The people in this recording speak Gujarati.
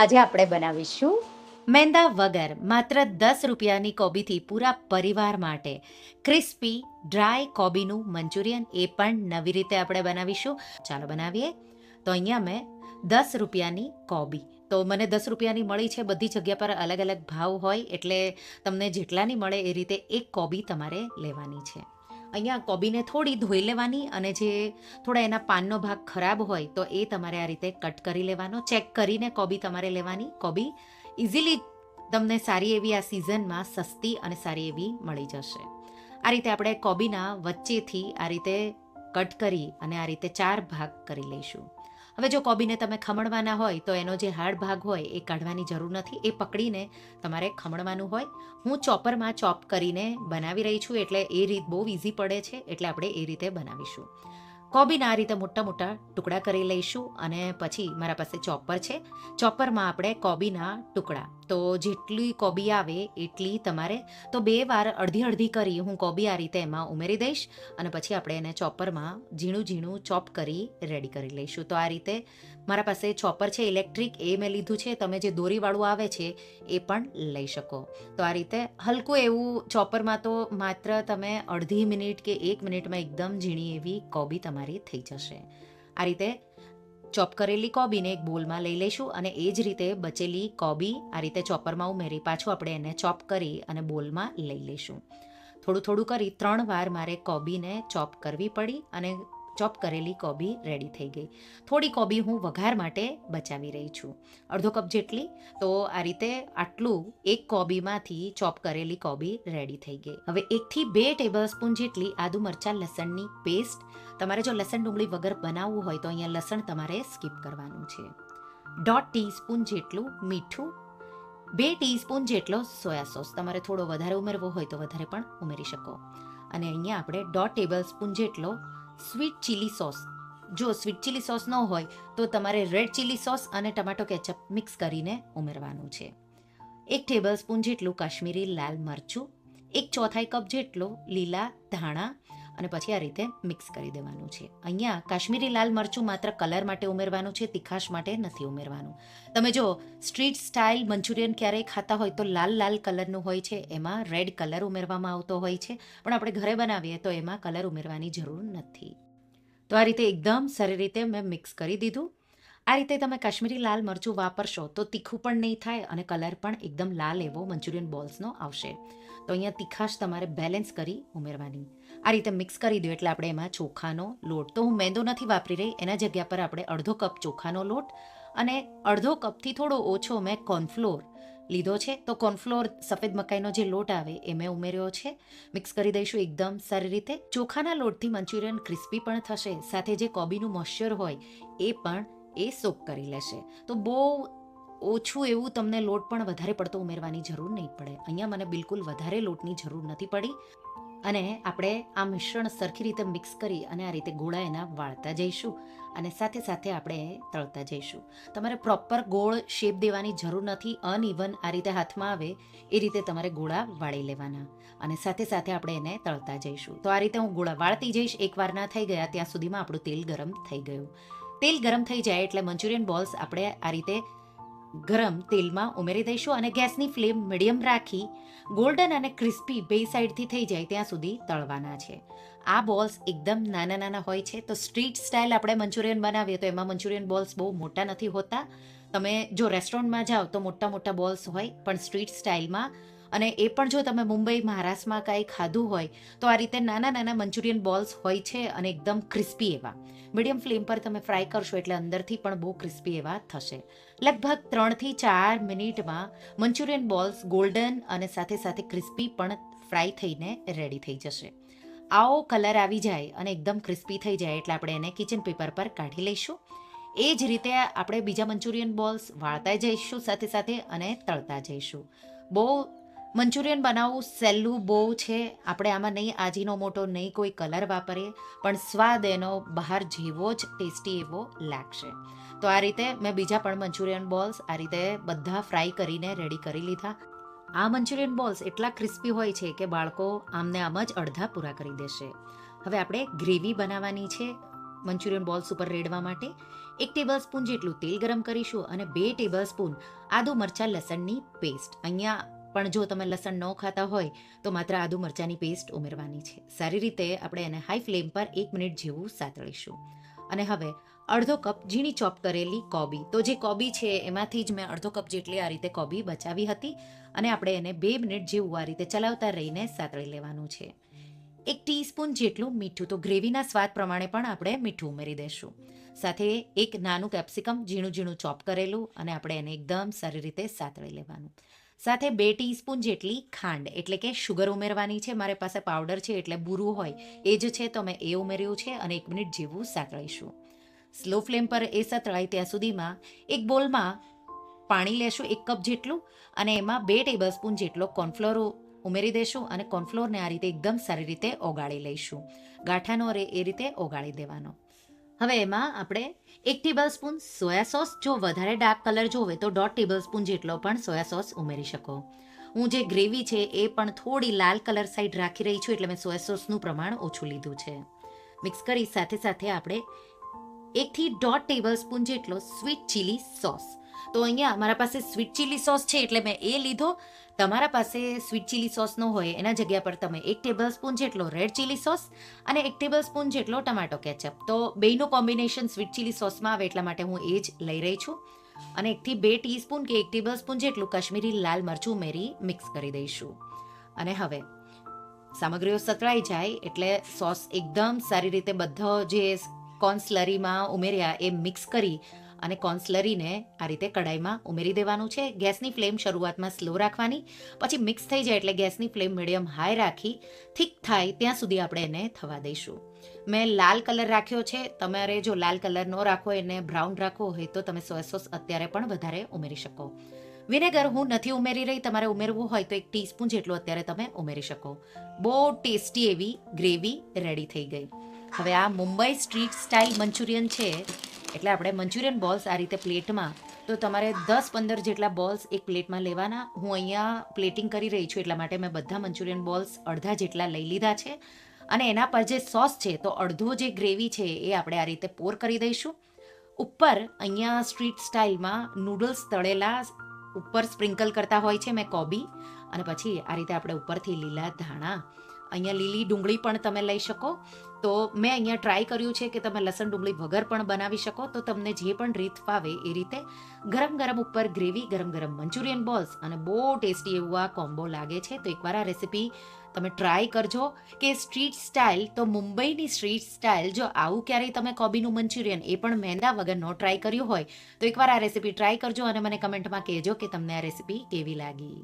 આજે આપણે બનાવીશું મેંદા વગર માત્ર 10 રૂપિયાની કોબીથી પૂરા પરિવાર માટે ક્રિસ્પી ડ્રાય કોબીનું મંચુરિયન, એ પણ નવી રીતે આપણે બનાવીશું. ચાલો બનાવીએ. તો અહીંયા મેં 10 રૂપિયાની કોબી, તો મને 10 રૂપિયાની મળી છે. બધી જગ્યા પર અલગ અલગ ભાવ હોય એટલે તમને જેટલાની મળે એ રીતે એક કોબી તમારે લેવાની છે. અહીંયા કોબીને થોડી ધોઈ લેવાની અને જે થોડા એના પાનનો ભાગ ખરાબ હોય તો એ તમારે આ રીતે કટ કરી લેવાનો. ચેક કરીને કોબી તમારે લેવાની. કોબી ઇઝીલી તમને સારી એવી આ સિઝનમાં સસ્તી અને સારી એવી મળી જશે. આ રીતે આપણે કોબીના વચ્ચેથી આ રીતે કટ કરી અને આ રીતે 4 ભાગ કરી લઈશું. હવે જો કોબીને તમે ખમણવાના હોય તો એનો જે હાર્ડ ભાગ હોય એ કાઢવાની જરૂર નથી, એ પકડીને તમારે ખમણવાનું હોય. હું ચોપરમાં ચોપ કરીને બનાવી રહી છું એટલે એ રીત બહુ ઇઝી પડે છે, એટલે આપણે એ રીતે બનાવીશું. કોબીના આ રીતે મોટા મોટા ટુકડા કરી લઈશું અને પછી મારા પાસે ચોપર છે. ચોપરમાં આપણે કોબીના ટુકડા, તો જેટલી કોબી આવે એટલી તમારે, તો 2 વાર અડધી અડધી કરી હું કોબી આ રીતે એમાં ઉમેરી દઈશ અને પછી આપણે એને ચોપરમાં ઝીણું ઝીણું ચોપ કરી રેડી કરી લઈશું. તો આ રીતે મારા પાસે ચોપર છે ઇલેક્ટ્રિક, એ મેં લીધું છે. તમે જે દોરીવાળું આવે છે એ પણ લઈ શકો. તો આ રીતે હલકું એવું ચોપરમાં તો માત્ર તમે અડધી મિનિટ કે 1 મિનિટમાં એકદમ ઝીણી એવી કોબી તમારી થઈ જશે. આ રીતે ચોપ કરેલી કોબીને એક બોલમાં લઈ લઈશું અને એ જ રીતે બચેલી કોબી આ રીતે ચોપરમાં ઉમેરી પાછું આપણે એને ચોપ કરી અને બોલમાં લઈ લઈશું. થોડું થોડું કરી 3 વાર મારે કોબીને ચોપ કરવી પડી અને ચોપ કરેલી કોબી રેડી થઈ ગઈ. થોડી કોબી હું વઘાર માટે બચાવી રહી છું, અડધો કપ જેટલી. તો આ રીતે આટલું એક કોબીમાંથી ચોપ કરેલી કોબી રેડી થઈ ગઈ. હવે 1 થી 2 ટેબલસ્પૂન જેટલી આદુ મરચાં લસણની પેસ્ટ. તમારે જો લસણ ડુંગળી વગર બનાવવું હોય તો અહીંયા લસણ તમારે સ્કીપ કરવાનું છે. 1/2 ટીસ્પૂન જેટલું મીઠું, 2 ટીસ્પૂન જેટલો સોયા સોસ. તમારે થોડો વધારે ઉમેરવો હોય તો વધારે પણ ઉમેરી શકો. અને અહીંયા આપણે 1/2 ટેબલસ્પૂન જેટલો સ્વીટ ચીલી સોસ. જો સ્વીટ ચીલી સોસ ન હોય તો તમારે રેડ ચીલી સોસ અને ટમાટો કેચઅપ મિક્સ કરીને ઉમેરવાનું છે. 1 ટેબલસ્પૂન જેટલું કાશ્મીરી લાલ મરચું, 1/4 કપ જેટલો લીલા ધાણા અને પછી આ રીતે મિક્સ કરી દેવાનું છે. અહીંયા કાશ્મીરી લાલ મરચું માત્ર કલર માટે ઉમેરવાનું છે, તીખાશ માટે નથી ઉમેરવાનું. તમે જો સ્ટ્રીટ સ્ટાઇલ મંચુરિયન ક્યારેય ખાતા હોય તો લાલ લાલ કલરનું હોય છે, એમાં રેડ કલર ઉમેરવામાં આવતો હોય છે, પણ આપણે ઘરે બનાવીએ તો એમાં કલર ઉમેરવાની જરૂર નથી. તો આ રીતે એકદમ સારી રીતે મેં મિક્સ કરી દીધું. આ રીતે તમે કાશ્મીરી લાલ મરચું વાપરશો તો તીખું પણ નહીં થાય અને કલર પણ એકદમ લાલ એવો મંચુરિયન બોલ્સનો આવશે. તો અહીંયા તીખાશ તમારે બેલેન્સ કરી ઉમેરવાની. આ રીતે મિક્સ કરી દો એટલે આપણે એમાં ચોખાનો લોટ, તો હું મેંદો નથી વાપરી રહી, એના જગ્યા પર આપણે અડધો કપ ચોખાનો લોટ અને અડધો કપથી થોડો ઓછો મેં કોર્નફ્લોર લીધો છે. તો કોર્નફ્લોર સફેદ મકાઈનો જે લોટ આવે એ મેં ઉમેર્યો છે. મિક્સ કરી દઈશું એકદમ સારી રીતે. ચોખાના લોટથી મંચુરિયન ક્રિસ્પી પણ થશે, સાથે જે કોબીનું મોઇશ્ચર હોય એ પણ એ સોક કરી લેશે. તો બહુ ઓછું એવું તમને લોટ પણ વધારે પડતો ઉમેરવાની જરૂર નહીં પડે. અહીંયા મને બિલકુલ વધારે લોટની જરૂર નથી પડી. અને આપણે આ મિશ્રણ સરખી રીતે મિક્સ કરી અને આ રીતે ગોળા એના વાળતા જઈશું અને સાથે સાથે આપણે તળતા જઈશું. તમારે પ્રોપર ગોળ શેપ દેવાની જરૂર નથી, અનઇવન આ રીતે હાથમાં આવે એ રીતે તમારે ગોળા વાળી લેવાના અને સાથે સાથે આપણે એને તળતા જઈશું. તો આ રીતે હું ગોળા વાળતી જઈશ. એકવાર ના થઈ ગયા ત્યાં સુધીમાં આપણું તેલ ગરમ થઈ ગયું. તેલ ગરમ થઈ જાય એટલે મંચુરિયન બોલ્સ આપણે આ રીતે ગરમ તેલમાં ઉમેરી દઈશું અને ગેસની ફ્લેમ મીડિયમ રાખી ગોલ્ડન અને ક્રિસ્પી બે સાઈડથી થઈ જાય ત્યાં સુધી તળવાના છે. આ બોલ્સ એકદમ નાના નાના હોય છે. તો સ્ટ્રીટ સ્ટાઇલ આપણે મંચુરિયન બનાવીએ તો એમાં મંચુરિયન બોલ્સ બહુ મોટા નથી હોતા. તમે જો રેસ્ટોરન્ટમાં જાઓ તો મોટા મોટા બોલ્સ હોય, પણ સ્ટ્રીટ સ્ટાઇલમાં અને એ પણ જો તમે મુંબઈ મહારાષ્ટ્રમાં કાંઈ ખાધું હોય તો આ રીતે નાના નાના મંચુરિયન બોલ્સ હોય છે અને એકદમ ક્રિસ્પી એવા. મીડિયમ ફ્લેમ પર તમે ફ્રાય કરશો એટલે અંદરથી પણ બહુ ક્રિસ્પી એવા થશે. લગભગ 3 થી 4 મિનિટમાં મંચુરિયન બોલ્સ ગોલ્ડન અને સાથે સાથે ક્રિસ્પી પણ ફ્રાય થઈને રેડી થઈ જશે. આવો કલર આવી જાય અને એકદમ ક્રિસ્પી થઈ જાય એટલે આપણે એને કિચન પેપર પર કાઢી લઈશું. એ જ રીતે આપણે બીજા મંચુરિયન બોલ્સ વાળતા જઈશું સાથે સાથે અને તળતા જઈશું. બહુ મંચુરિયન બનાવવું સહેલું બહુ છે. આપણે આમાં નહીં આજીનો મોટો નહીં કોઈ કલર વાપરીએ, પણ સ્વાદ એનો બહાર જેવો જ ટેસ્ટી એવો લાગશે. તો આ રીતે મેં બીજા પણ મંચુરિયન બોલ્સ આ રીતે બધા ફ્રાય કરીને રેડી કરી લીધા. આ મંચુરિયન બોલ્સ એટલા ક્રિસ્પી હોય છે કે બાળકો આમને આમ જ અડધા પૂરા કરી દેશે. હવે આપણે ગ્રેવી બનાવવાની છે. મંચુરિયન બોલ્સ ઉપર રેડવા માટે 1 ટેબલસ્પૂન જેટલું તેલ ગરમ કરીશું અને 2 ટેબલસ્પૂન આદુ મરચાં લસણની પેસ્ટ. અહીંયા પણ જો તમે લસણ ન ખાતા હોય તો માત્ર આદુ મરચાંની પેસ્ટ ઉમેરવાની છે. સારી રીતે આપણે એને હાઈ ફ્લેમ પર 1 મિનિટ જેવું સાતળીશું. અને હવે અડધો કપ ઝીણી ચોપ કરેલી કોબી. તો જે કોબી છે એમાંથી જ મેં અડધો કપ જેટલી આ રીતે કોબી બચાવી હતી અને આપણે એને 2 મિનિટ જેવું આ રીતે ચલાવતા રહીને સાતળી લેવાનું છે. 1 ટીસ્પૂન જેટલું મીઠું. તો ગ્રેવીના સ્વાદ પ્રમાણે પણ આપણે મીઠું ઉમેરી દઈશું. સાથે એક નાનું કેપ્સિકમ ઝીણું ઝીણું ચોપ કરેલું અને આપણે એને એકદમ સારી રીતે સાતળી લેવાનું. સાથે 2 ટીસ્પૂન જેટલી ખાંડ એટલે કે શુગર ઉમેરવાની છે. મારી પાસે પાવડર છે એટલે બુરું હોય એ જ છે તો મેં એ ઉમેર્યું છે અને 1 મિનિટ જેવું સાતળીશું. સ્લો ફ્લેમ પર એ સાતળાય ત્યાં સુધીમાં એક બોલમાં પાણી લેશું 1 કપ જેટલું અને એમાં 2 ટેબલસ્પૂન જેટલો કોર્નફ્લોર ઉમેરી દઈશું અને કોર્નફ્લોરને આ રીતે એકદમ સારી રીતે ઓગાળી લઈશું. ગાંઠાનો રે એ રીતે ઓગાળી દેવાનો. હવે એમાં આપણે 1 ટેબલસ્પૂન સોયા સોસ, જો વધારે ડાર્ક કલર જોવે તો 1.5 ટેબલસ્પૂન જેટલો પણ સોયા સોસ ઉમેરી શકો. હું જે ગ્રેવી છે એ પણ થોડી લાલ કલર સાઈડ રાખી રહી છું એટલે મેં સોયા સોસનું પ્રમાણ ઓછું લીધું છે. મિક્સ કરી સાથે સાથે આપણે 1 થી 1.5 ટેબલસ્પૂન જેટલો સ્વીટ ચીલી સોસ. તો અહીંયા મારા પાસે સ્વીટ ચીલી સોસ છે એટલે મેં એ લીધો. તમારા પાસે સ્વીટ ચીલી સોસ ન હોય એના જગ્યા પર તમે 1 ટેબલસ્પૂન જેટલો રેડ ચીલી સોસ અને 1 ટેબલસ્પૂન જેટલો ટમાટો કેચઅપ. તો બેયનું કોમ્બિનેશન સ્વીટ ચીલી સોસમાં આવે એટલા માટે હું એ જ લઈ રહી છું. અને 1 થી 2 ટીસ્પૂન કે 1 ટેબલસ્પૂન જેટલું કાશ્મીરી લાલ મરચું ઉમેરી મિક્સ કરી દઈશું. અને હવે સામગ્રીઓ સતળાઈ જાય એટલે સોસ એકદમ સારી રીતે બધો જે કોર્ન સ્લરીમાં ઉમેર્યા એ મિક્સ કરી અને કોર્ન સ્લરીને આ રીતે કડાઈમાં ઉમેરી દેવાનું છે. ગેસની ફ્લેમ શરૂઆતમાં સ્લો રાખવાની, પછી મિક્સ થઈ જાય એટલે ગેસની ફ્લેમ મીડિયમ હાઈ રાખી થીક થાય ત્યાં સુધી આપણે એને થવા દઈશું. મેં લાલ કલર રાખ્યો છે. તમારે જો લાલ કલર ન રાખવો એને બ્રાઉન રાખવો હોય તો તમે સોયા સોસ અત્યારે પણ વધારે ઉમેરી શકો. વિનેગર હું નથી ઉમેરી રહી, તમારે ઉમેરવું હોય તો 1 ટીસ્પૂન જેટલું અત્યારે તમે ઉમેરી શકો. બહુ ટેસ્ટી એવી ગ્રેવી રેડી થઈ ગઈ. હવે આ મુંબઈ સ્ટ્રીટ સ્ટાઇલ મંચુરિયન છે એટલે આપણે મંચુરિયન બોલ્સ આ રીતે પ્લેટમાં, તો તમારે 10-15 જેટલા બોલ્સ એક પ્લેટમાં લેવાના. હું અહીંયા પ્લેટિંગ કરી રહી છું એટલા માટે મેં બધા મંચુરિયન બોલ્સ અડધા જેટલા લઈ લીધા છે અને એના પર જે સોસ છે તો અડધો જે ગ્રેવી છે એ આપણે આ રીતે પોર કરી દઈશું. ઉપર અહીંયા સ્ટ્રીટ સ્ટાઇલમાં નૂડલ્સ તળેલા ઉપર સ્પ્રિંકલ કરતા હોય છે મેં કોબી, અને પછી આ રીતે આપણે ઉપરથી લીલા ધાણા, અહીંયા લીલી ડુંગળી પણ તમે લઈ શકો. તો મેં અહીંયા ટ્રાય કર્યું છે કે તમે લસણ ડુંગળી વગર પણ બનાવી શકો. તો તમને જે પણ રીત ફાવે એ રીતે ગરમ ગરમ ઉપર ગ્રેવી, ગરમ ગરમ મંચુરિયન બોલ્સ અને બહુ ટેસ્ટી એવું આ કોમ્બો લાગે છે. તો એકવાર આ રેસીપી તમે ટ્રાય કરજો કે સ્ટ્રીટ સ્ટાઇલ, તો મુંબઈની સ્ટ્રીટ સ્ટાઇલ. જો આવું ક્યારેય તમે કોબીનું મંચુરિયન એ પણ મેંદા વગર ન ટ્રાય કર્યું હોય તો એકવાર આ રેસીપી ટ્રાય કરજો અને મને કમેન્ટમાં કહેજો કે તમને આ રેસીપી કેવી લાગી.